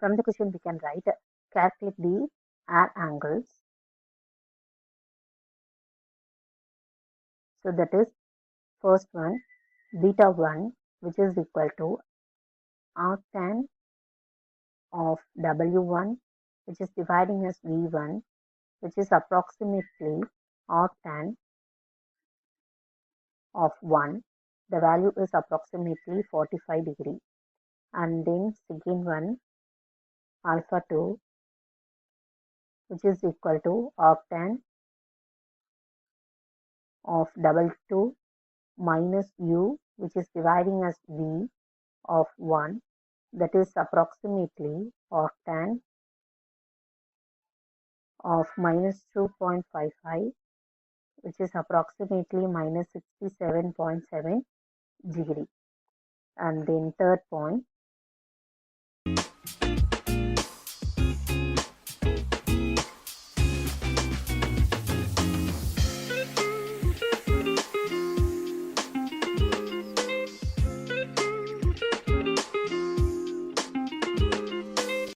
From the question we can write, calculate the air angles. So that is first one, beta 1, which is equal to arctan of W1, which is dividing as V1, which is approximately arctan of 1. The value is approximately 45 degree. And then second one, alpha 2, which is equal to arctan of W2 minus U, which is dividing as V of 1, that is approximately arctan of minus 2.55, which is approximately minus 67.7 degree. And then third point,